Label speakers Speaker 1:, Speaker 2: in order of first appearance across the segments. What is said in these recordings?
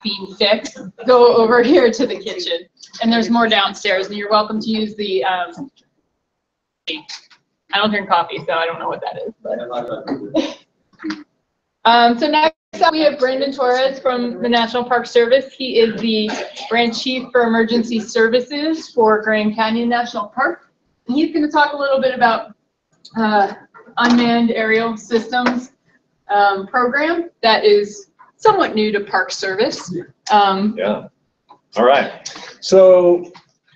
Speaker 1: being sick, go over here to the kitchen. And there's more downstairs, and you're welcome to use the, I don't drink coffee, so I don't know what that is. But. So next up we have Brandon Torres from the National Park Service. He is the branch chief for emergency services for Grand Canyon National Park. And he's going to talk a little bit about unmanned aerial systems program that is somewhat new to Park Service.
Speaker 2: Yeah. All right. So,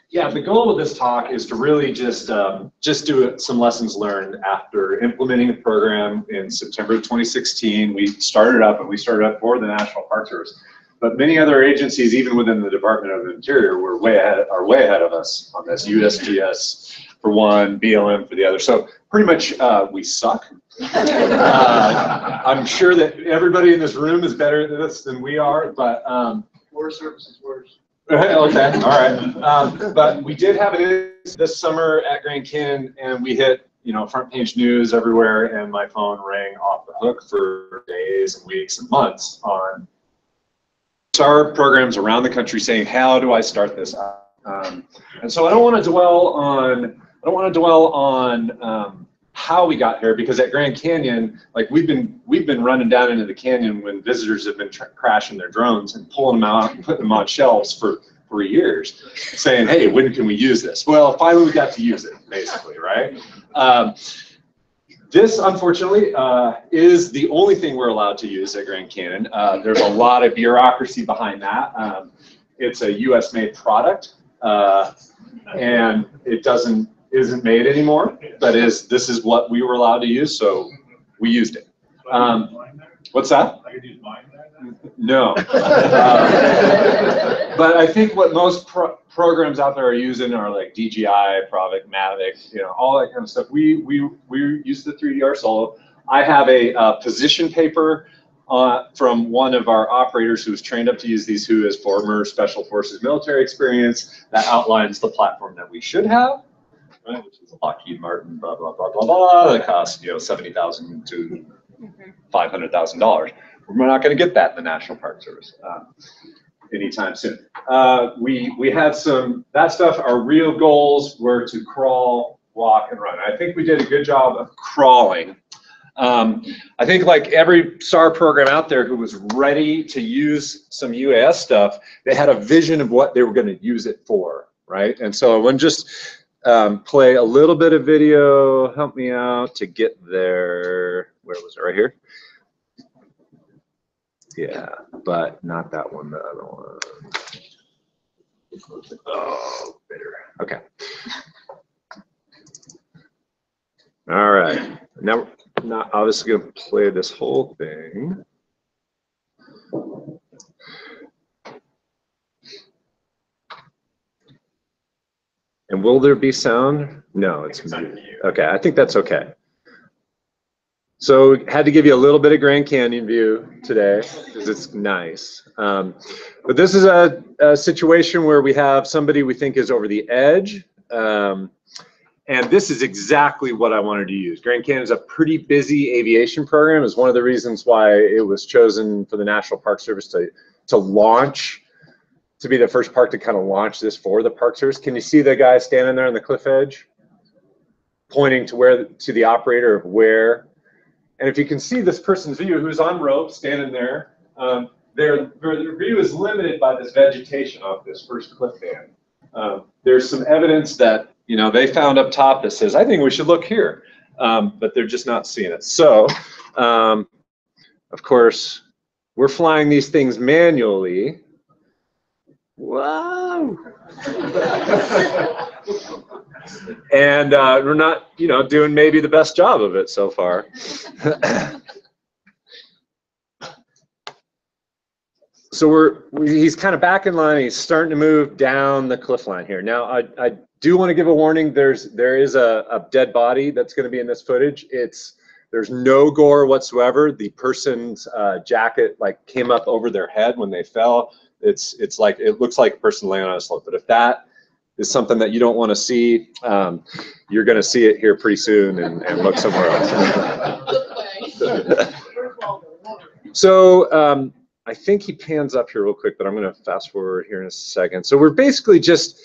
Speaker 2: yeah, the goal of this talk is to really just do some lessons learned after implementing the program in September of 2016. We started up for the National Park Service, but many other agencies, even within the Department of the Interior, are way ahead of us on this. USGS for one, BLM for the other. So pretty much we suck. I'm sure that everybody in this room is better at this than we are, but
Speaker 3: Forest Service is worse.
Speaker 2: okay, all right. But we did have it this summer at Grand Canyon, and we hit front page news everywhere, and my phone rang off the hook for days and weeks and months on SAR programs around the country saying, how do I start this? And so I don't want to dwell on how we got here, because at Grand Canyon, like we've been running down into the canyon when visitors have been crashing their drones and pulling them out and putting them on shelves for 3 years, saying, hey, when can we use this? Well, finally we got to use it, basically, right? This, unfortunately, is the only thing we're allowed to use at Grand Canyon. There's a lot of bureaucracy behind that. It's a US-made product, and it isn't made anymore, but this is what we were allowed to use, so we used it. What's that?
Speaker 3: I could use mine then?
Speaker 2: No. But I think what most programs out there are using are like DJI, Provic, Mavic, all that kind of stuff. We use the 3DR Solo. I have a position paper from one of our operators who was trained up to use these, who is former Special Forces military experience, that outlines the platform that we should have. Right, which is a Lockheed Martin, blah blah blah blah blah. That costs $70,000 to $500,000. We're not going to get that in the National Park Service anytime soon. We had that stuff. Our real goals were to crawl, walk, and run. I think we did a good job of crawling. I think like every SAR program out there who was ready to use some UAS stuff, they had a vision of what they were going to use it for, right? And so I want to just play a little bit of video, help me out to get there. Where was it? Right here? Yeah, but not that one, the other one. Oh, bitter. Okay. All right. Now, I'm not obviously going to play this whole thing. And will there be sound? No, it's muted. Okay, I think that's okay. So had to give you a little bit of Grand Canyon view today because it's nice. But this is a situation where we have somebody we think is over the edge. And this is exactly what I wanted to use. Grand Canyon is a pretty busy aviation program. It's one of the reasons why it was chosen for the National Park Service to launch, to be the first park to kind of launch this for the Park Service. Can you see the guy standing there on the cliff edge, pointing to the operator of where? And if you can see this person's view, who's on rope, standing there, their view is limited by this vegetation off this first cliff band. There's some evidence that they found up top that says, I think we should look here, but they're just not seeing it. So, of course, we're flying these things manually. Wow. And we're not, doing maybe the best job of it so far. So he's kind of back in line. He's starting to move down the cliff line here. Now, I do want to give a warning. There is a dead body that's going to be in this footage. There's no gore whatsoever. The person's jacket came up over their head when they fell. It looks like a person laying on a slope. But if that is something that you don't want to see, you're going to see it here pretty soon and look somewhere else. So I think he pans up here real quick, but I'm going to fast forward here in a second. So we're basically just,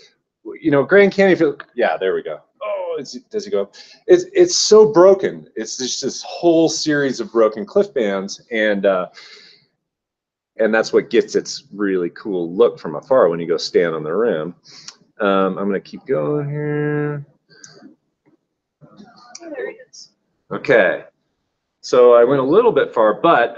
Speaker 2: you know, Grand Canyon. Yeah, there we go. Oh, does he go up? It's so broken. It's just this whole series of broken cliff bands, and that's what gets its really cool look from afar when you go stand on the rim. I'm going to keep going here.
Speaker 1: There he is.
Speaker 2: Okay, so I went a little bit far, but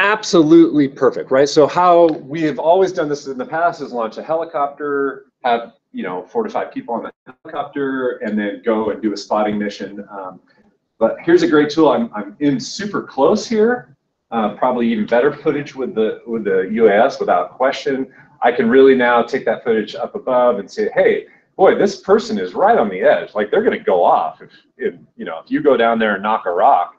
Speaker 2: absolutely perfect, right? So how we have always done this in the past is launch a helicopter, have 4 to 5 people on the helicopter, and then go and do a spotting mission. But here's a great tool. I'm in super close here. Probably even better footage with the UAS without question. I can really now take that footage up above and say, hey, boy, this person is right on the edge. Like, they're going to go off if you go down there and knock a rock.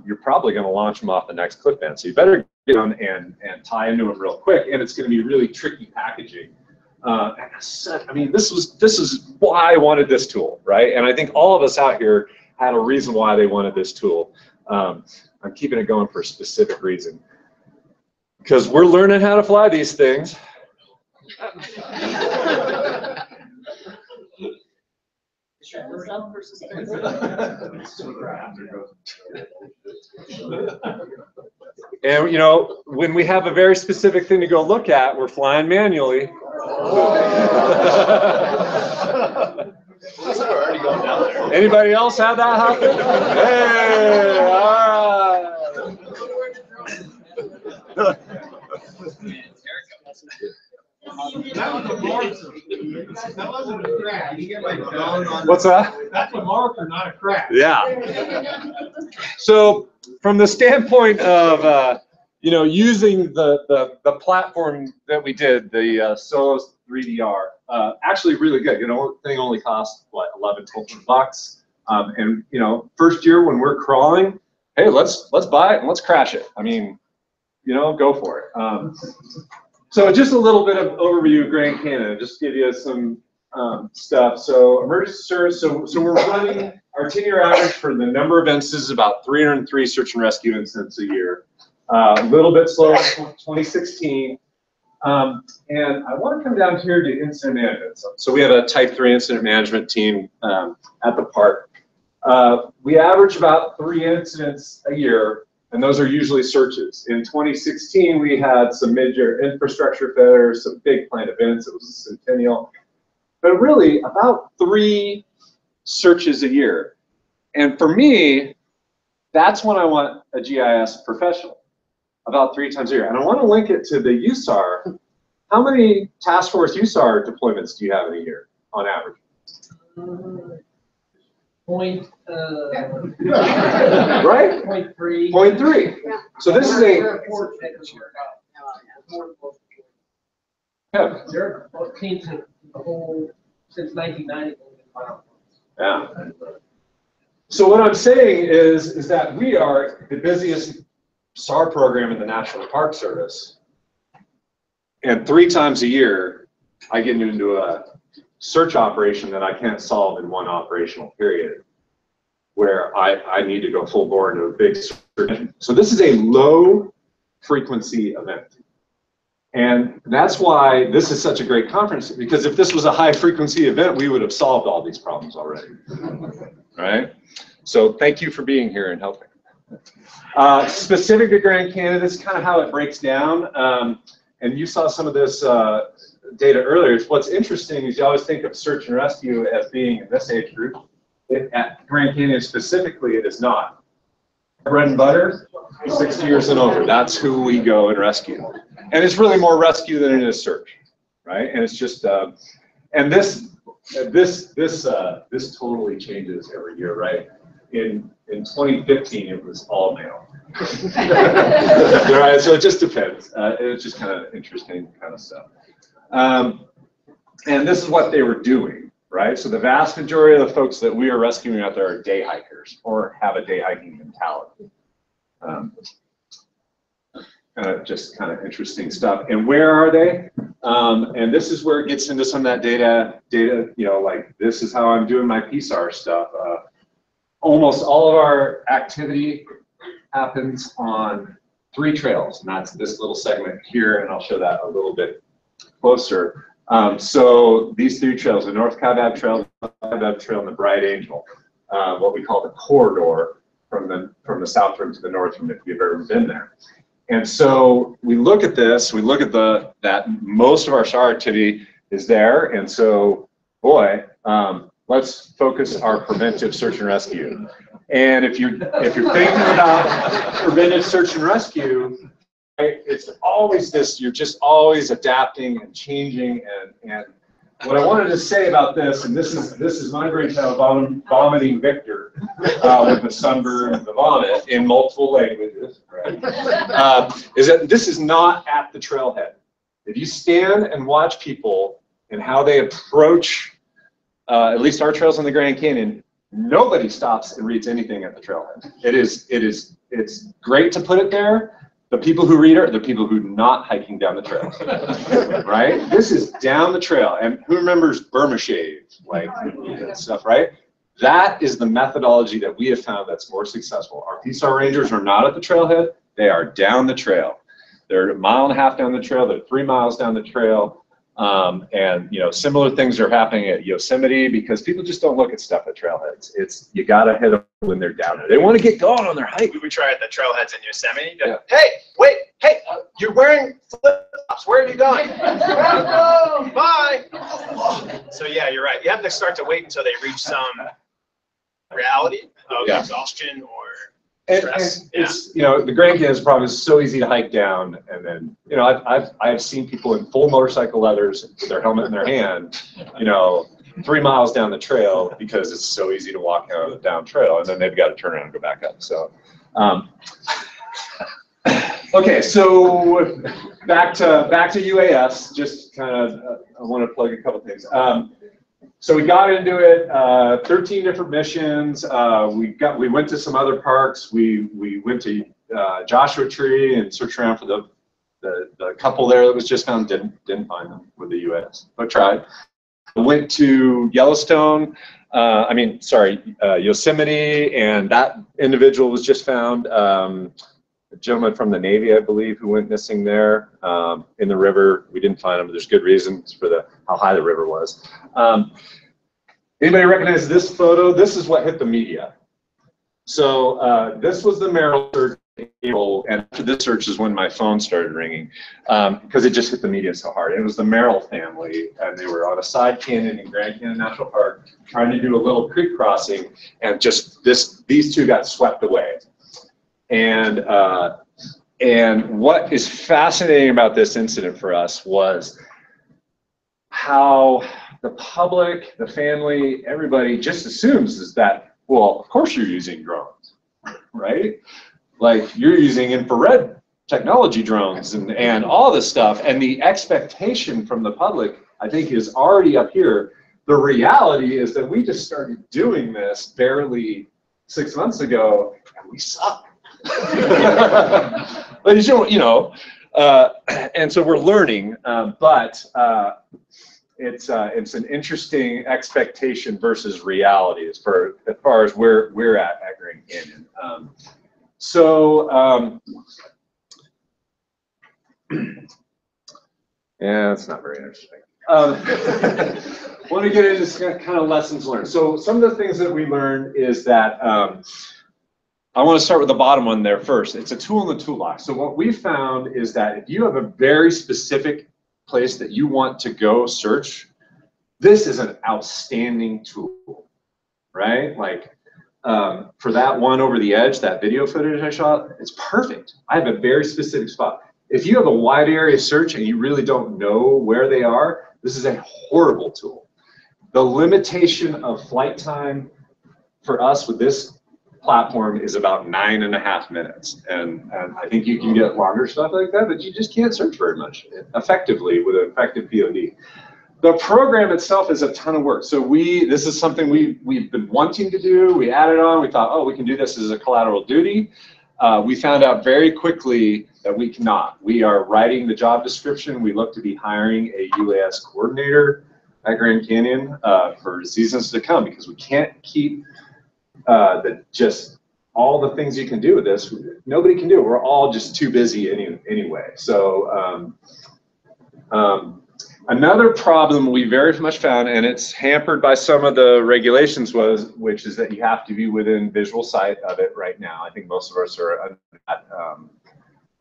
Speaker 2: You're probably going to launch them off the next cliff band. So you better get on and tie into them real quick. And it's going to be really tricky packaging. And I mean, this is why I wanted this tool, right? And I think all of us out here had a reason why they wanted this tool. I'm keeping it going for a specific reason. Because we're learning how to fly these things. And when we have a very specific thing to go look at, we're flying manually. Anybody else have that happen? Hey, all right.
Speaker 3: That wasn't a crack. You get my down on.
Speaker 2: What's that?
Speaker 3: That's a marker, not a crack.
Speaker 2: Yeah. So from the standpoint of using the platform that we did, the Solos 3DR, actually really good. The thing only cost what, 11, 12 bucks. And first year when we're crawling, hey, let's buy it and let's crash it. I mean, go for it. So just a little bit of overview of Grand Canyon, just to give you some stuff. So emergency service, so we're running, our 10-year average for the number of incidents is about 303 search and rescue incidents a year. A little bit slower in 2016. And I want to come down here to incident management. So we have a type 3 incident management team at the park. We average about 3 incidents a year. And those are usually searches. In 2016, we had some major infrastructure failures, some big planned events. It was a centennial. But really, about 3 searches a year. And for me, that's when I want a GIS professional, about 3 times a year. And I want to link it to the USAR. How many task force USAR deployments do you have in a year, on average?
Speaker 4: Right?
Speaker 2: 0.3. 0.3. So this is a. Yeah.
Speaker 4: They're 14 to the whole since 1990.
Speaker 2: Yeah. So what I'm saying is that we are the busiest SAR program in the National Park Service, and 3 times a year I get into a search operation that I can't solve in one operational period, where I need to go full bore into a big search. So this is a low frequency event. And that's why this is such a great conference, because if this was a high frequency event, we would have solved all these problems already, right? So thank you for being here and helping. Specific to Grand Canyon, this is kind of how it breaks down. And you saw some of this data earlier. What's interesting is you always think of search and rescue as being in this age group. At Grand Canyon specifically, it is not. Bread and butter, 60 years and over. That's who we go and rescue. And it's really more rescue than it is search, right? And it's just, and this totally changes every year, right? In 2015, it was all male. Right, so it just depends. It's just kind of interesting kind of stuff. And this is what they were doing, right? So the vast majority of the folks that we are rescuing out there are day hikers or have a day hiking mentality. Just kind of interesting stuff. And where are they? And this is where it gets into some of that data, like this is how I'm doing my PSAR stuff. Almost all of our activity happens on 3 trails, and that's this little segment here, and I'll show that a little bit closer. So these 3 trails, the North Kaibab Trail, and the Bright Angel, what we call the corridor from the south rim to the north rim, if you've ever been there. And so we look at this, we look at that most of our SAR activity is there, and so boy, let's focus our preventive search and rescue. And if you're thinking about preventive search and rescue, right, it's always this, you're just always adapting and changing. And what I wanted to say about this, and this is my brainchild, vomiting Victor, with the sunburn and the vomit in multiple languages, right? Is that this is not at the trailhead. If you stand and watch people and how they approach, at least our trails in the Grand Canyon, nobody stops and reads anything at the trailhead. It's great to put it there. The people who read it are the people who are not hiking down the trail, right? This is down the trail, and who remembers Burma Shave, like stuff, right? That is the methodology that we have found that's more successful. Our PSAR Rangers are not at the trailhead; they are down the trail. They're 1.5 miles down the trail. They're 3 miles down the trail. And similar things are happening at Yosemite because people just don't look at stuff at trailheads. You gotta hit them when they're down there. They want to get going on their hike.
Speaker 5: We try at the trailheads in Yosemite.
Speaker 2: Yeah.
Speaker 5: Hey, wait, hey, you're wearing flip-flops. Where are you going? Bye. So yeah, you're right. You have to start to wait until they reach some reality of exhaustion or stress.
Speaker 2: And it's the Grand Canyon is probably so easy to hike down, and then I've seen people in full motorcycle leathers with their helmet in their hand, 3 miles down the trail because it's so easy to walk down trail, and then they've got to turn around and go back up. So, okay, so back to UAS. Just kind of I want to plug a couple things. So we got into it, 13 different missions. We went to some other parks. We went to Joshua Tree and searched around for the couple there that was just found. Didn't find them with the UAS, but tried. Went to Yellowstone. Yosemite, and that individual was just found. A gentleman from the Navy, I believe, who went missing there in the river. We didn't find him, but there's good reasons for how high the river was. Anybody recognize this photo? This is what hit the media. So this was the Merrill search, and after this search is when my phone started ringing because it just hit the media so hard. It was the Merrill family, and they were on a side canyon in Grand Canyon National Park trying to do a little creek crossing, and just these 2 got swept away. And what is fascinating about this incident for us was how the public, the family, everybody just assumes is that, well, of course you're using drones, right? Like you're using infrared technology drones and all this stuff. And the expectation from the public, I think, is already up here. The reality is that we just started doing this barely 6 months ago, and we suck. But and so we're learning, but it's an interesting expectation versus reality as far as where we're at Grand Canyon. Yeah, it's not very interesting. Want to get into some kind of lessons learned. So some of the things that we learned is that I want to start with the bottom one there first. It's a tool in the toolbox. So what we found is that if you have a very specific place that you want to go search, this is an outstanding tool, right? Like for that one over the edge, that video footage I shot, it's perfect. I have a very specific spot. If you have a wide area search and you really don't know where they are, this is a horrible tool. The limitation of flight time for us with this platform is about 9.5 minutes, and I think you can get longer stuff like that, but you just can't search very much effectively with an effective POD. The program itself is a ton of work. So this is something we've been wanting to do. We added on. We thought, oh, we can do this as a collateral duty. We found out very quickly that we cannot. We are writing the job description. We look to be hiring a UAS coordinator at Grand Canyon for seasons to come, because we can't keep all the things you can do with this, nobody can do it. We're all just too busy anyway. So another problem we very much found, and it's hampered by some of the regulations, which is that you have to be within visual sight of it right now. I think most of us are under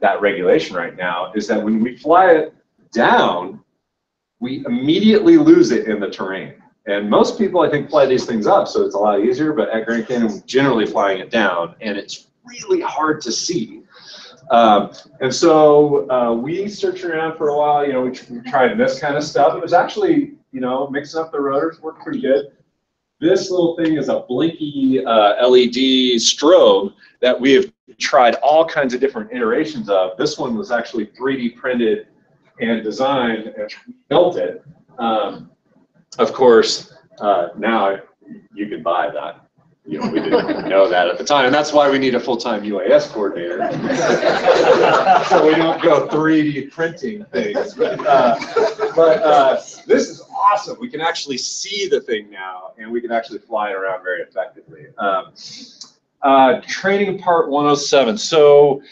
Speaker 2: that regulation right now, is that when we fly it down, we immediately lose it in the terrain. And most people, I think, fly these things up, so it's a lot easier, but at Grand Canyon, we're generally flying it down, and it's really hard to see. And so we searched around for a while, you know, we tried this kind of stuff. It was actually, you know, mixing up the rotors worked pretty good. This little thing is a blinky LED strobe that we have tried all kinds of different iterations of. This one was actually 3D printed and designed, and we built it. Of course, now you can buy that. You know, we didn't know that at the time, and that's why we need a full-time UAS coordinator, so we don't go 3D printing things. But this is awesome. We can actually see the thing now, and we can actually fly it around very effectively. Training part 107. So,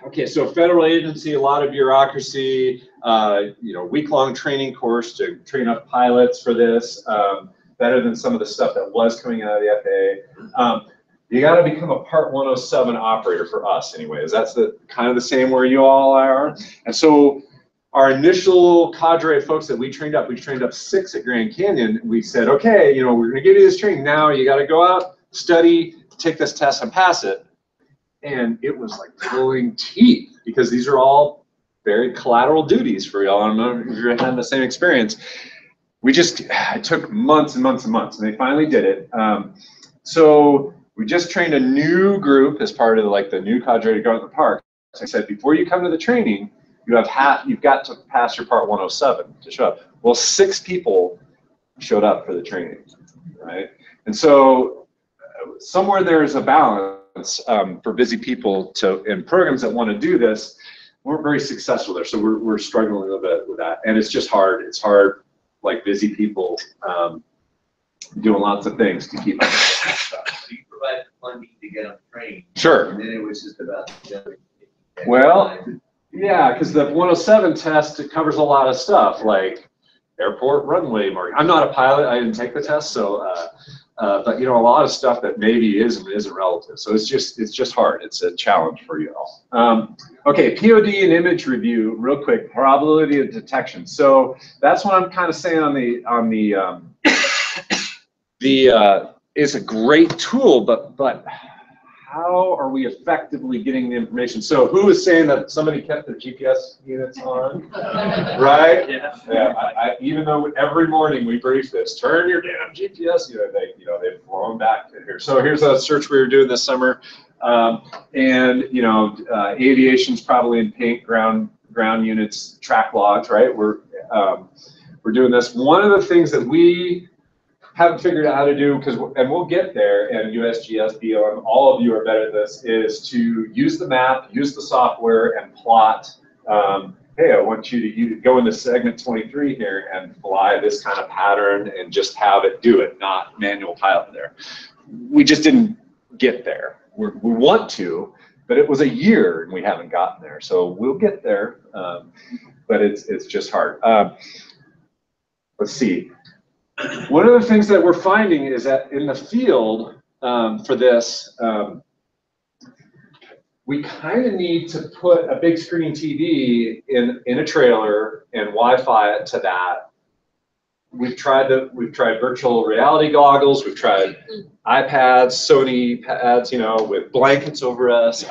Speaker 2: okay, so federal agency, a lot of bureaucracy. You know, week-long training course to train up pilots for this. Better than some of the stuff that was coming out of the FAA. You got to become a Part 107 operator for us, anyways. That's the kind of the same where you all are. And so our initial cadre of folks that we trained up 6 at Grand Canyon. We said, okay, you know, we're going to give you this training. Now you got to go out, study, take this test, and pass it. And it was like pulling teeth, because these are all very collateral duties for y'all. I don't know if you're having the same experience. It took months and months and months, and they finally did it. So we just trained a new group as part of the new cadre to go to the park. So I said, before you come to the training, you've got to pass your Part 107 to show up. Well, 6 people showed up for the training, right? And so somewhere there's a balance for busy people in programs that want to do this. We're very successful there, so we're struggling a little bit with that, and it's just hard. It's hard. Like busy people doing lots of things to keep up with stuff.
Speaker 6: So you provide the funding to get on trained.
Speaker 2: Sure.
Speaker 6: And then it was just about.
Speaker 2: Well, yeah, because the 107 test, it covers a lot of stuff like airport runway marking. I'm not a pilot. I didn't take the test, so but you know, a lot of stuff that maybe is and isn't relative. So it's just hard. It's a challenge for you all. Okay, POD and image review, real quick. Probability of detection. So that's what I'm kind of saying on the it's a great tool, but how are we effectively getting the information? So who was saying that somebody kept their GPS units on? Right? Yeah. Even though every morning we brief this, turn your damn GPS unit. They've flown back to here. So here's a search we were doing this summer, and you know, aviation's probably in pink, ground units, track logs, right? We're doing this. One of the things that we haven't figured out how to do, and we'll get there, and USGS, BOM, all of you are better at this, is to use the map, use the software, and plot, hey, I want you to go into segment 23 here and fly this kind of pattern and just have it do it, not manual pilot there. We just didn't get there. We want to, but it was a year and we haven't gotten there. So we'll get there, but it's just hard. Let's see. One of the things that we're finding is that in the field for this, we kind of need to put a big screen TV in a trailer and Wi-Fi it to that. We've tried virtual reality goggles. We've tried iPads, Sony pads, you know, with blankets over us.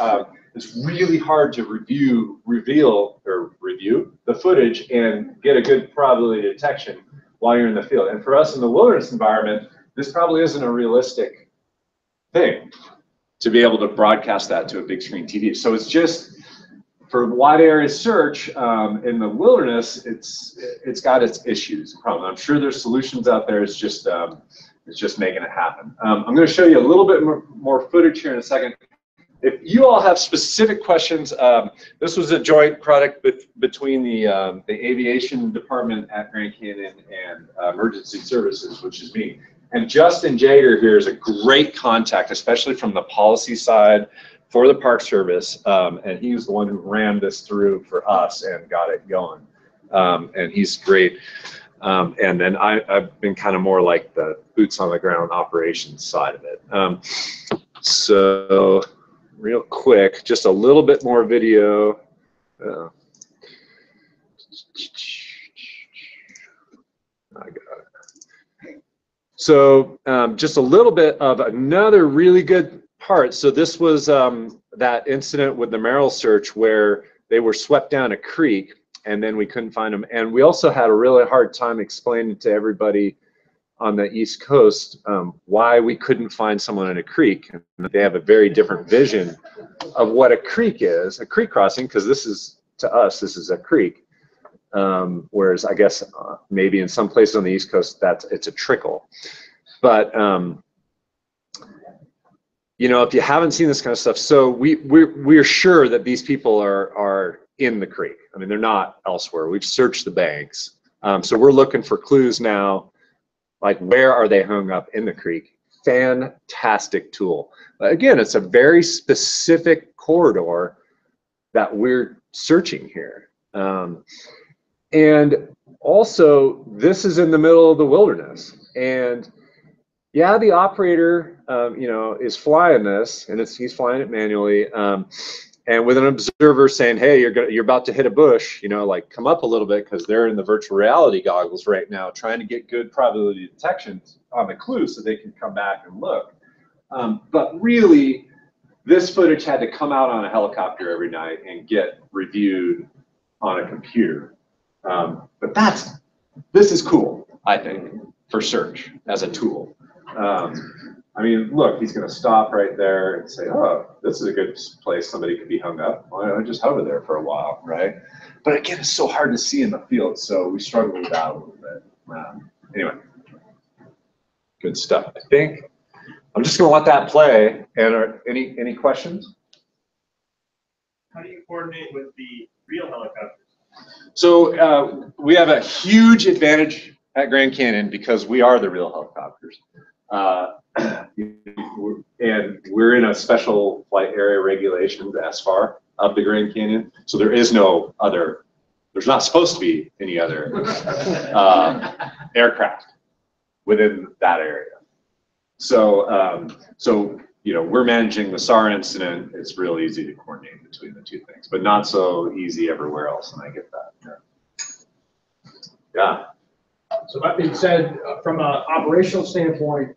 Speaker 2: It's really hard to review the footage and get a good probability of detection while you're in the field. And for us in the wilderness environment, this probably isn't a realistic thing to be able to broadcast that to a big screen TV. So it's just, for wide area search in the wilderness, it's got its issues, problem. I'm sure there's solutions out there. It's just making it happen. I'm going to show you a little bit more footage here in a second. If you all have specific questions, this was a joint product between the aviation department at Grand Canyon and emergency services, which is me. And Justin Jager here is a great contact, especially from the policy side for the Park Service. And he was the one who ran this through for us and got it going. And he's great. And then I've been kind of more like the boots on the ground operations side of it. So real quick, just a little bit more video. I got it. So just a little bit of another really good part. So this was that incident with the Merrill search where they were swept down a creek and then we couldn't find them. And we also had a really hard time explaining to everybody on the East Coast why we couldn't find someone in a creek. And they have a very different vision of what a creek is, a creek crossing, because this is, to us, this is a creek. Whereas I guess maybe in some places on the East Coast, it's a trickle. But you know, if you haven't seen this kind of stuff, so we're sure that these people are in the creek. I mean, they're not elsewhere. We've searched the banks, so we're looking for clues now. Like, where are they hung up in the creek? Fantastic tool. Again, it's a very specific corridor that we're searching here. And also, this is in the middle of the wilderness. And yeah, the operator, you know, is flying this, and he's flying it manually. And with an observer saying, "Hey, you're about to hit a bush," you know, like come up a little bit because they're in the virtual reality goggles right now, trying to get good probability detection on the clue so they can come back and look. But really, this footage had to come out on a helicopter every night and get reviewed on a computer. But this is cool, I think, for search as a tool. I mean, look, he's going to stop right there and say, "Oh, this is a good place somebody could be hung up. Why don't I just hover there for a while," right? But again, it's so hard to see in the field, so we struggle with that a little bit. Anyway, good stuff. I think I'm just going to let that play. And any questions?
Speaker 7: How do you coordinate with the real helicopters?
Speaker 2: So we have a huge advantage at Grand Canyon because we are the real helicopters. And we're in a special flight area regulations SFAR of the Grand Canyon. So there is no other, there's not supposed to be any other aircraft within that area. So, you know, we're managing the SAR incident. It's real easy to coordinate between the two things, but not so easy everywhere else, and I get that. Yeah.
Speaker 8: So that being said, from an operational standpoint,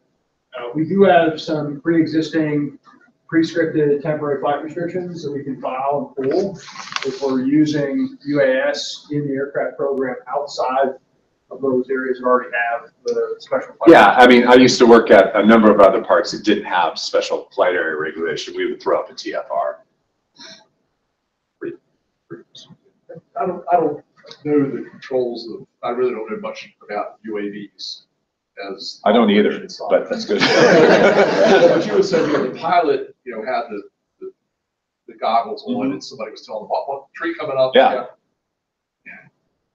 Speaker 8: we do have some pre-existing pre-scripted temporary flight restrictions that we can file and pull if we're using UAS in the aircraft program outside of those areas that already have the special flight.
Speaker 2: Yeah, I mean, I used to work at a number of other parks that didn't have special flight area regulation. We would throw up a TFR.
Speaker 9: I don't know the controls of, I really don't know much about UAVs as.
Speaker 2: I don't either, but that's good.
Speaker 9: But you would say, you know, the pilot, you know, had the goggles on and somebody was telling them, "What tree coming up?"
Speaker 2: Yeah.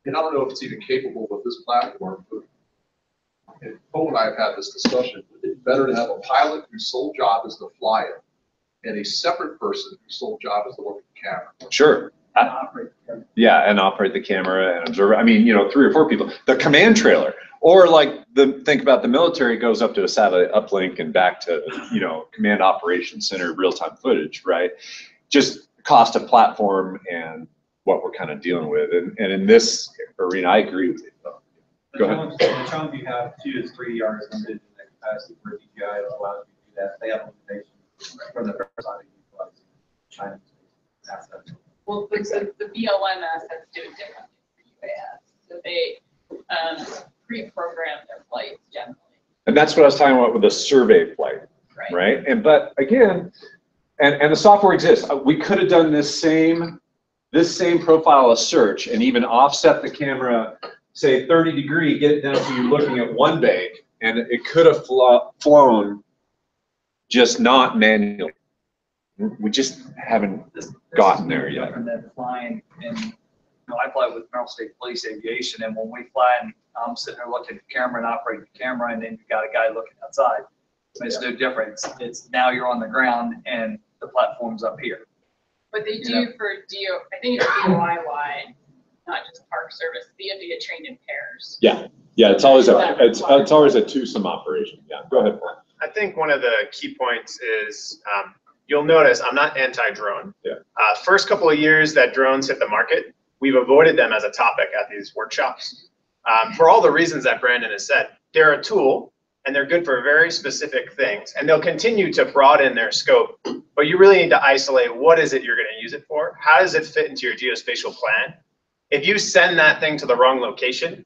Speaker 9: And I don't know if it's even capable with this platform, but and Cole and I have had this discussion. It's better to have a pilot whose sole job is to fly it and a separate person whose sole job is to look at the camera.
Speaker 2: Sure. Yeah, and operate the camera and observe. I mean, you know, 3 or 4 people. The command trailer, or like think about the military goes up to a satellite uplink and back to, you know, command operations center, real-time footage, right? Just cost of platform and what we're kind of dealing with. And in this arena, I agree with you. Go ahead.
Speaker 10: The challenge you have too is 3D is limited in the capacity for DJI that allows you to do that. They have limitations from the first side of China assets.
Speaker 1: Well, so the BLM assets do it differently for UAS. So they pre-program their flights generally.
Speaker 2: And that's what I was talking about with the survey flight, right? And but again, and the software exists. We could have done this same profile of search and even offset the camera, say 30 degree, get it down so you're looking at one bank, and it could have flown just not manually. We just haven't gotten there yet.
Speaker 10: And then flying in
Speaker 11: I fly with Maryland State Police Aviation, and when we fly, and I'm sitting there looking at the camera and operating the camera, and then you've got a guy looking outside. It's no different. It's now you're on the ground and the platform's up here.
Speaker 1: But they do for I think it's DIY, not just Park Service. You have to get trained in pairs.
Speaker 2: Yeah, it's always a twosome operation. Yeah, go ahead, Paul.
Speaker 5: I think one of the key points is you'll notice I'm not anti-drone.
Speaker 2: Yeah.
Speaker 5: First couple of years that drones hit the market, we've avoided them as a topic at these workshops for all the reasons that Brandon has said. They're a tool and they're good for very specific things, and they'll continue to broaden their scope. But you really need to isolate what is it you're going to use it for? How does it fit into your geospatial plan? If you send that thing to the wrong location,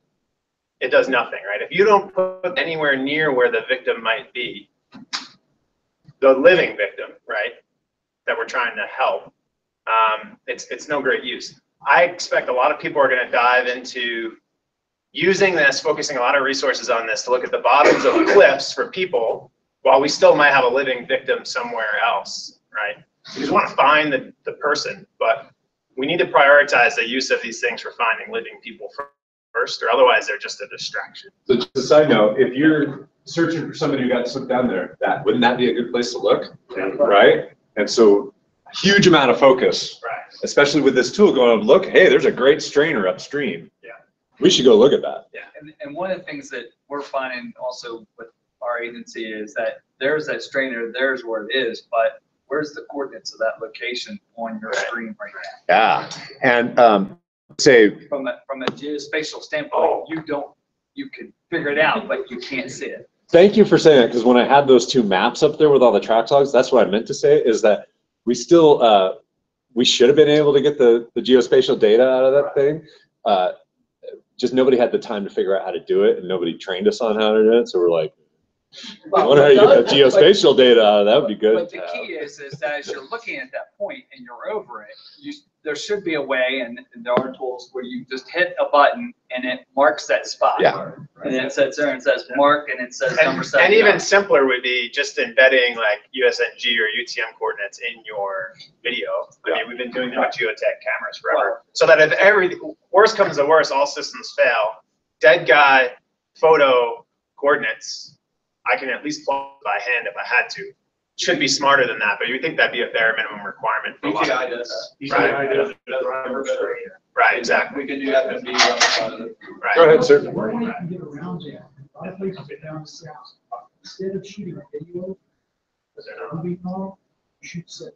Speaker 5: it does nothing, right? If you don't put anywhere near where the victim might be, the living victim, right, that we're trying to help, it's no great use. I expect a lot of people are going to dive into using this, focusing a lot of resources on this to look at the bottoms of cliffs for people while we still might have a living victim somewhere else, right? We just want to find the person, but we need to prioritize the use of these things for finding living people first, or otherwise they're just a distraction.
Speaker 2: So just a side note, if you're searching for somebody who got slipped down there, wouldn't that be a good place to look, right? And so huge amount of focus,
Speaker 5: right?
Speaker 2: Especially with this tool going, look, hey, there's a great strainer upstream.
Speaker 5: Yeah.
Speaker 2: We should go look at that.
Speaker 11: Yeah, and one of the things that we're finding also with our agency is that there's that strainer, there's where it is, but where's the coordinates of that location on your screen right now?
Speaker 2: Yeah, and say
Speaker 11: from a geospatial standpoint, you can figure it out, but you can't see it.
Speaker 2: Thank you for saying that, because when I had those two maps up there with all the track logs, that's what I meant to say, is that we still we should have been able to get the geospatial data out of that thing. Just nobody had the time to figure out how to do it, and nobody trained us on how to do it. So we're like, I wonder how you get the geospatial data out of that. Would be good.
Speaker 11: But the key is that as you're looking at that point and you're over it, there should be a way, and there are tools where you just hit a button and it marks that spot.
Speaker 2: Yeah.
Speaker 11: And then it sits there and says mark, and it says number 7.
Speaker 5: And even simpler would be just embedding like USNG or UTM coordinates in your video. I mean, we've been doing that with geotech cameras forever. So that if worst comes to worst, all systems fail, dead guy, photo, coordinates, I can at least plug by hand if I had to. Should be smarter than that, but you think that'd be a bare minimum requirement for
Speaker 11: BGI does that.
Speaker 5: Right, exactly.
Speaker 11: We can do that and be
Speaker 5: right.
Speaker 2: Go ahead, sir.
Speaker 12: One way you can get around that, a lot of places down south, instead of shooting a video, movie call, you shoot set.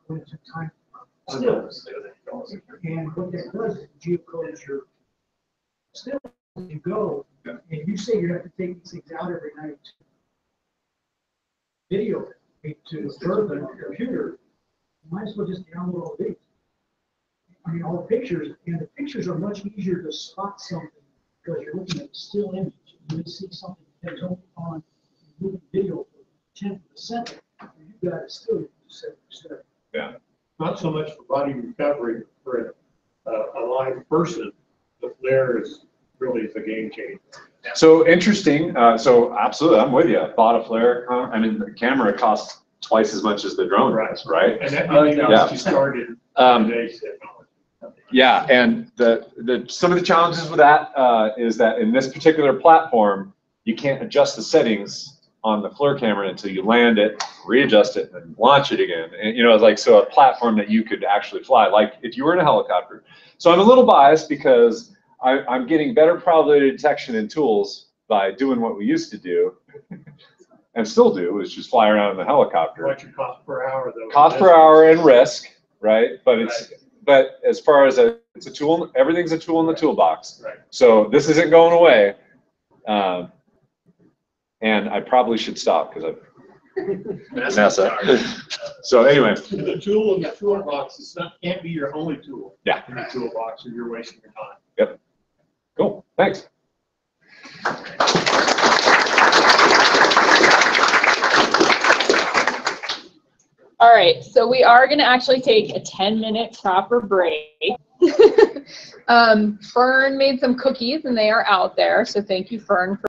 Speaker 12: When it's a time stills. And what that does is it geocodes your stills as you go. And you say you have to take these things out every night. Video to serve on your computer, you might as well just download all these. I mean, all the pictures, and the pictures are much easier to spot something because you're looking at a still image. You may see something that's on moving video for 10th of a second, and you've got it still, you just set it.
Speaker 2: Yeah.
Speaker 8: Not so much for body recovery for a live person, the flare is really the game changer.
Speaker 2: So interesting. So absolutely, I'm with you. I bought a flare. I mean, the camera costs twice as much as the drone does, right?
Speaker 8: And that you started today's technology.
Speaker 2: Yeah, and some of the challenges with that is that in this particular platform, you can't adjust the settings on the FLIR camera until you land it, readjust it, and launch it again. And like, so a platform that you could actually fly, like if you were in a helicopter. So I'm a little biased because I'm getting better probability detection and tools by doing what we used to do, and still do, is just fly around in the helicopter.
Speaker 8: What's your cost per hour, though?
Speaker 2: Cost per hour and risk, right? But as far as it's a tool, everything's a tool in the toolbox.
Speaker 8: Right.
Speaker 2: So this isn't going away, and I probably should stop because I've NASA. So anyway,
Speaker 8: the tool in the toolbox can't be your only tool.
Speaker 2: Yeah.
Speaker 8: In the toolbox, or you're wasting your time.
Speaker 2: Yep. Cool. Thanks.
Speaker 1: All right, so we are going to actually take a 10-minute proper break. Fern made some cookies, and they are out there, so thank you, Fern, for